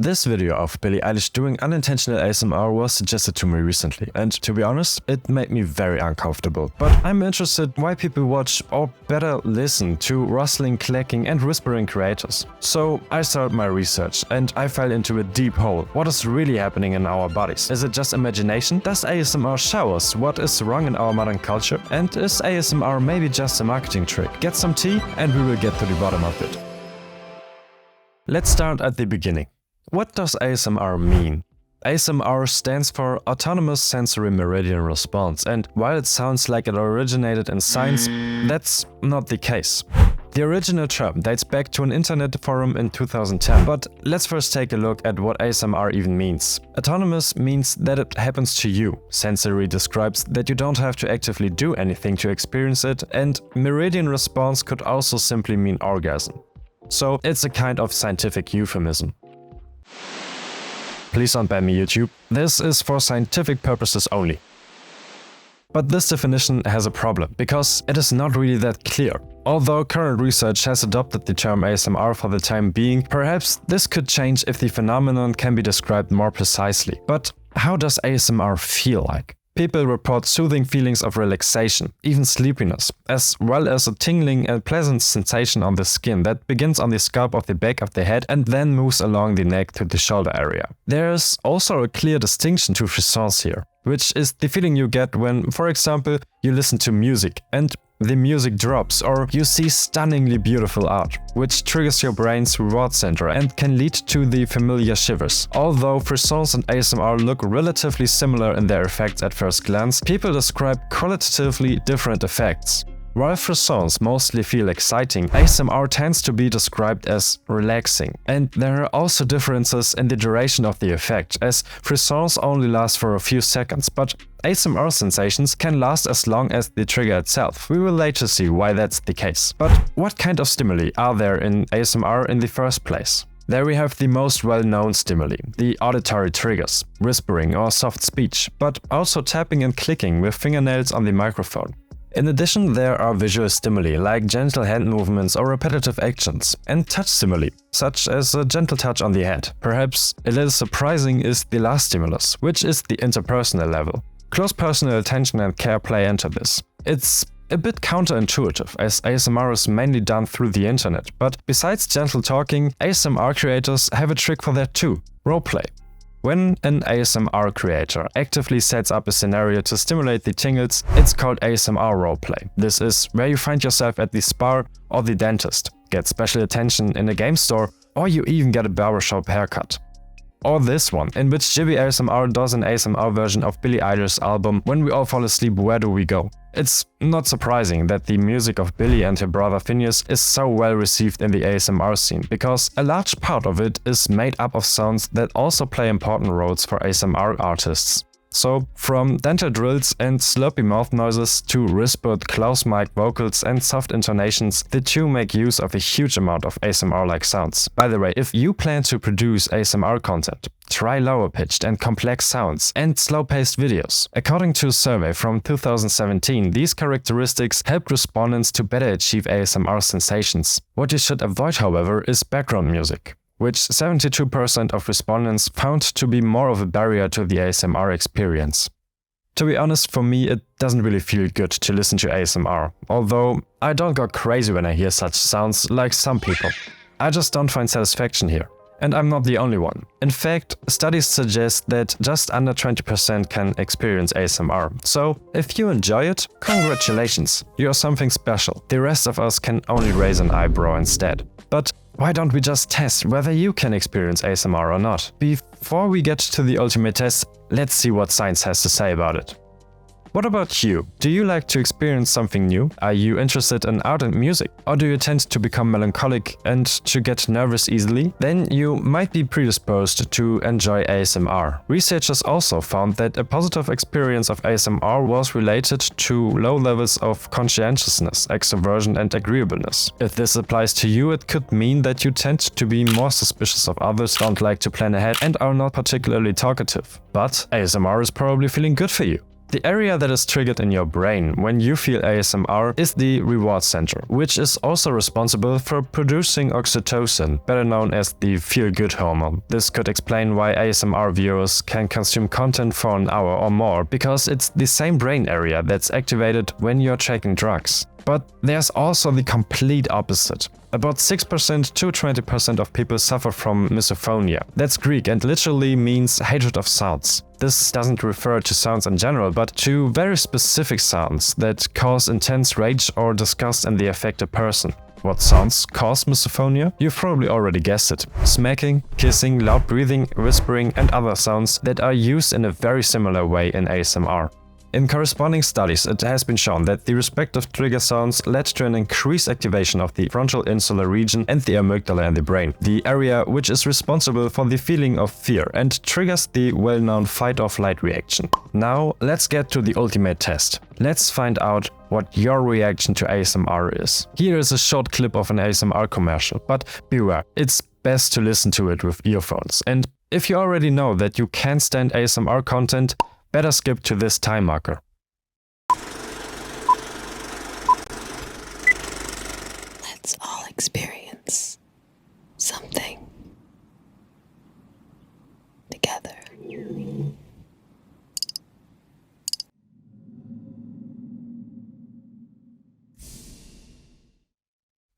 This video of Billie Eilish doing unintentional ASMR was suggested to me recently, and to be honest, it made me very uncomfortable. But I'm interested why people watch or better listen to rustling, clacking and whispering creators. So I started my research and I fell into a deep hole. What is really happening in our bodies? Is it just imagination? Does ASMR show us what is wrong in our modern culture? And is ASMR maybe just a marketing trick? Get some tea and we will get to the bottom of it. Let's start at the beginning. What does ASMR mean? ASMR stands for Autonomous Sensory Meridian Response, and while it sounds like it originated in science, that's not the case. The original term dates back to an internet forum in 2010, but let's first take a look at what ASMR even means. Autonomous means that it happens to you. Sensory describes that you don't have to actively do anything to experience it, and meridian response could also simply mean orgasm. So it's a kind of scientific euphemism. Please don't ban me, YouTube. This is for scientific purposes only. But this definition has a problem, because it is not really that clear. Although current research has adopted the term ASMR for the time being, perhaps this could change if the phenomenon can be described more precisely. But how does ASMR feel like? People report soothing feelings of relaxation, even sleepiness, as well as a tingling and pleasant sensation on the skin that begins on the scalp of the back of the head and then moves along the neck to the shoulder area. There is also a clear distinction to frissons here, which is the feeling you get when, for example, you listen to music and the music drops, or you see stunningly beautiful art, which triggers your brain's reward center and can lead to the familiar shivers. Although frissons and ASMR look relatively similar in their effects at first glance, people describe qualitatively different effects. While frissons mostly feel exciting, ASMR tends to be described as relaxing. And there are also differences in the duration of the effect, as frissons only last for a few seconds, but ASMR sensations can last as long as the trigger itself. We will later see why that's the case. But what kind of stimuli are there in ASMR in the first place? There we have the most well-known stimuli, the auditory triggers, whispering or soft speech, but also tapping and clicking with fingernails on the microphone. In addition, there are visual stimuli like gentle hand movements or repetitive actions, and touch stimuli, such as a gentle touch on the head. Perhaps a little surprising is the last stimulus, which is the interpersonal level. Close personal attention and care play into this. It's a bit counterintuitive, as ASMR is mainly done through the internet, but besides gentle talking, ASMR creators have a trick for that too: roleplay. When an ASMR creator actively sets up a scenario to stimulate the tingles, it's called ASMR roleplay. This is where you find yourself at the spa or the dentist, get special attention in a game store, or you even get a barbershop haircut. Or this one, in which Gibi ASMR does an ASMR version of Billie Eilish's album When We All Fall Asleep, Where Do We Go? It's not surprising that the music of Billie and her brother Phineas is so well received in the ASMR scene, because a large part of it is made up of sounds that also play important roles for ASMR artists. So, from dental drills and slurpy mouth noises to whispered close mic vocals and soft intonations, the two make use of a huge amount of ASMR-like sounds. By the way, if you plan to produce ASMR content, try lower-pitched and complex sounds and slow-paced videos. According to a survey from 2017, these characteristics helped respondents to better achieve ASMR sensations. What you should avoid, however, is background music, which 72% of respondents found to be more of a barrier to the ASMR experience. To be honest, for me it doesn't really feel good to listen to ASMR, although I don't go crazy when I hear such sounds like some people. I just don't find satisfaction here. And I'm not the only one. In fact, studies suggest that just under 20% can experience ASMR. So, if you enjoy it, congratulations, you're something special. The rest of us can only raise an eyebrow instead. But why don't we just test whether you can experience ASMR or not? Before we get to the ultimate test, let's see what science has to say about it. What about you? Do you like to experience something new? Are you interested in art and music? Or do you tend to become melancholic and to get nervous easily? Then you might be predisposed to enjoy ASMR. Researchers also found that a positive experience of ASMR was related to low levels of conscientiousness, extroversion and agreeableness. If this applies to you, it could mean that you tend to be more suspicious of others, don't like to plan ahead and are not particularly talkative. But ASMR is probably feeling good for you. The area that is triggered in your brain when you feel ASMR is the reward center, which is also responsible for producing oxytocin, better known as the feel-good hormone. This could explain why ASMR viewers can consume content for an hour or more, because it's the same brain area that's activated when you're taking drugs. But there's also the complete opposite. About 6% to 20% of people suffer from misophonia. That's Greek and literally means hatred of sounds. This doesn't refer to sounds in general, but to very specific sounds that cause intense rage or disgust in the affected person. What sounds cause misophonia? You've probably already guessed it. Smacking, kissing, loud breathing, whispering and other sounds that are used in a very similar way in ASMR. In corresponding studies, it has been shown that the respective trigger sounds led to an increased activation of the frontal insular region and the amygdala in the brain, the area which is responsible for the feeling of fear and triggers the well-known fight-or-flight reaction. Now, let's get to the ultimate test. Let's find out what your reaction to ASMR is. Here is a short clip of an ASMR commercial, but beware, it's best to listen to it with earphones. And if you already know that you can't stand ASMR content, better skip to this time marker. Let's all experience something together.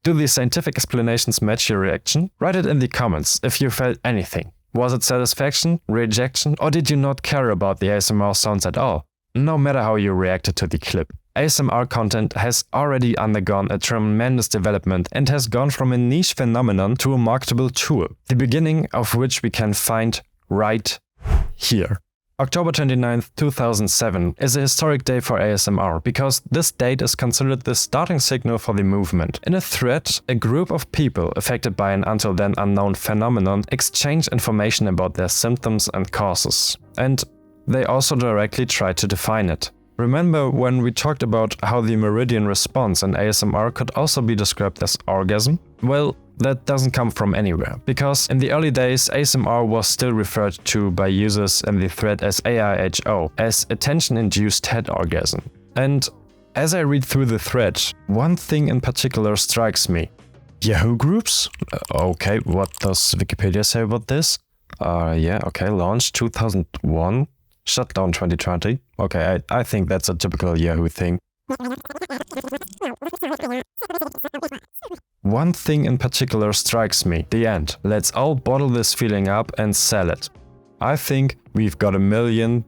Do the scientific explanations match your reaction? Write it in the comments if you felt anything. Was it satisfaction, rejection, or did you not care about the ASMR sounds at all? No matter how you reacted to the clip, ASMR content has already undergone a tremendous development and has gone from a niche phenomenon to a marketable tool, the beginning of which we can find right here. October 29, 2007 is a historic day for ASMR because this date is considered the starting signal for the movement. In a thread, a group of people affected by an until then unknown phenomenon exchange information about their symptoms and causes. And they also directly try to define it. Remember when we talked about how the meridian response in ASMR could also be described as orgasm? Well, that doesn't come from anywhere, because in the early days ASMR was still referred to by users in the thread as AIHO, as attention-induced head orgasm. And as I read through the thread, one thing in particular strikes me. Yahoo groups? Okay, what does Wikipedia say about this? Launched 2001, shut down 2020. Okay, I think that's a typical Yahoo thing. One thing in particular strikes me. The end. Let's all bottle this feeling up and sell it. I think we've got $1 million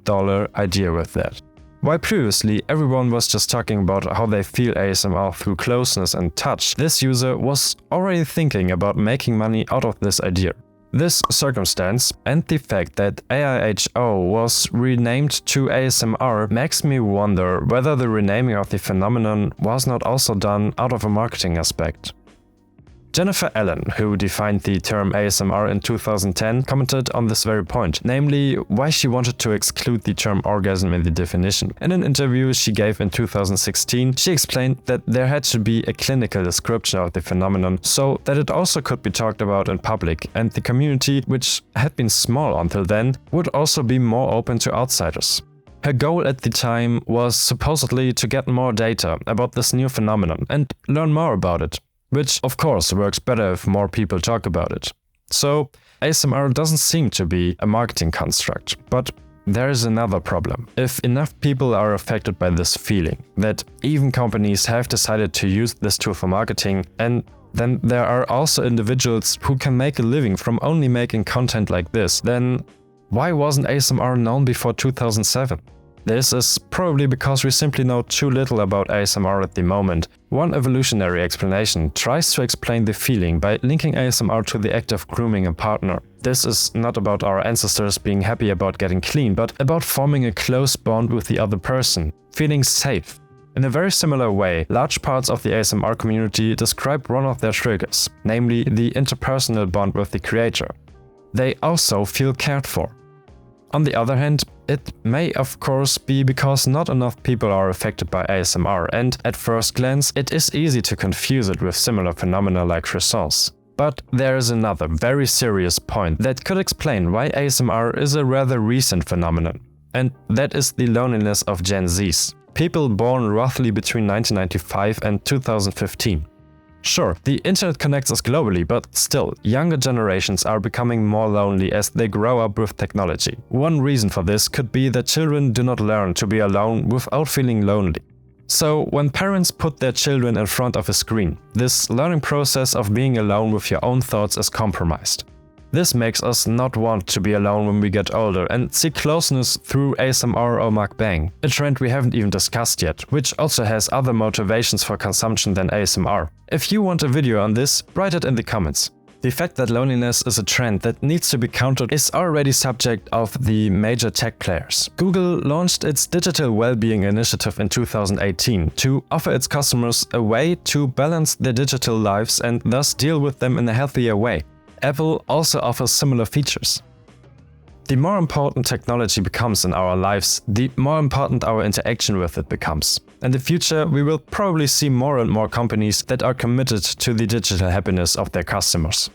idea with that. While previously everyone was just talking about how they feel ASMR through closeness and touch, this user was already thinking about making money out of this idea. This circumstance and the fact that AIHO was renamed to ASMR makes me wonder whether the renaming of the phenomenon was not also done out of a marketing aspect. Jennifer Allen, who defined the term ASMR in 2010, commented on this very point, namely why she wanted to exclude the term orgasm in the definition. In an interview she gave in 2016, she explained that there had to be a clinical description of the phenomenon so that it also could be talked about in public, and the community, which had been small until then, would also be more open to outsiders. Her goal at the time was supposedly to get more data about this new phenomenon and learn more about it. Which, of course, works better if more people talk about it. So, ASMR doesn't seem to be a marketing construct, but there is another problem. If enough people are affected by this feeling, that even companies have decided to use this tool for marketing, and then there are also individuals who can make a living from only making content like this, then why wasn't ASMR known before 2007? This is probably because we simply know too little about ASMR at the moment. One evolutionary explanation tries to explain the feeling by linking ASMR to the act of grooming a partner. This is not about our ancestors being happy about getting clean, but about forming a close bond with the other person, feeling safe. In a very similar way, large parts of the ASMR community describe one of their triggers, namely the interpersonal bond with the creator. They also feel cared for. On the other hand, it may of course be because not enough people are affected by ASMR, and at first glance it is easy to confuse it with similar phenomena like croissants. But there is another very serious point that could explain why ASMR is a rather recent phenomenon. and that is the loneliness of Gen Zs, people born roughly between 1995 and 2015. Sure, the internet connects us globally, but still, younger generations are becoming more lonely as they grow up with technology. One reason for this could be that children do not learn to be alone without feeling lonely. So, when parents put their children in front of a screen, this learning process of being alone with your own thoughts is compromised. This makes us not want to be alone when we get older and seek closeness through ASMR or mukbang, a trend we haven't even discussed yet, which also has other motivations for consumption than ASMR. If you want a video on this, write it in the comments. The fact that loneliness is a trend that needs to be countered is already subject of the major tech players. Google launched its Digital Wellbeing initiative in 2018 to offer its customers a way to balance their digital lives and thus deal with them in a healthier way. Apple also offers similar features. The more important technology becomes in our lives, the more important our interaction with it becomes. In the future, we will probably see more and more companies that are committed to the digital happiness of their customers.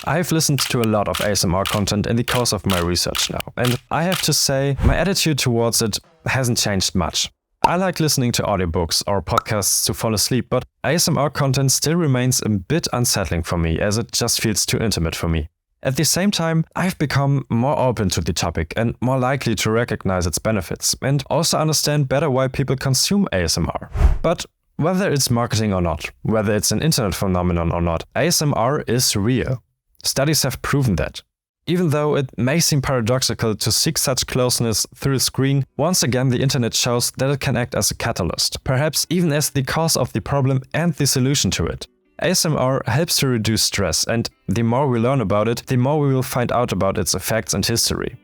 I have listened to a lot of ASMR content in the course of my research now, and I have to say, my attitude towards it hasn't changed much. I like listening to audiobooks or podcasts to fall asleep, but ASMR content still remains a bit unsettling for me as it just feels too intimate for me. At the same time, I've become more open to the topic and more likely to recognize its benefits and also understand better why people consume ASMR. But whether it's marketing or not, whether it's an internet phenomenon or not, ASMR is real. Studies have proven that. Even though it may seem paradoxical to seek such closeness through a screen, once again the internet shows that it can act as a catalyst, perhaps even as the cause of the problem and the solution to it. ASMR helps to reduce stress, and the more we learn about it, the more we will find out about its effects and history.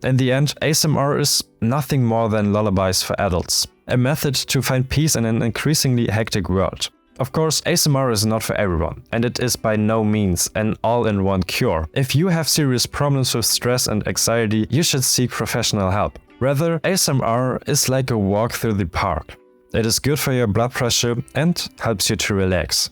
In the end, ASMR is nothing more than lullabies for adults, a method to find peace in an increasingly hectic world. Of course, ASMR is not for everyone, and it is by no means an all-in-one cure. If you have serious problems with stress and anxiety, you should seek professional help. Rather, ASMR is like a walk through the park. It is good for your blood pressure and helps you to relax.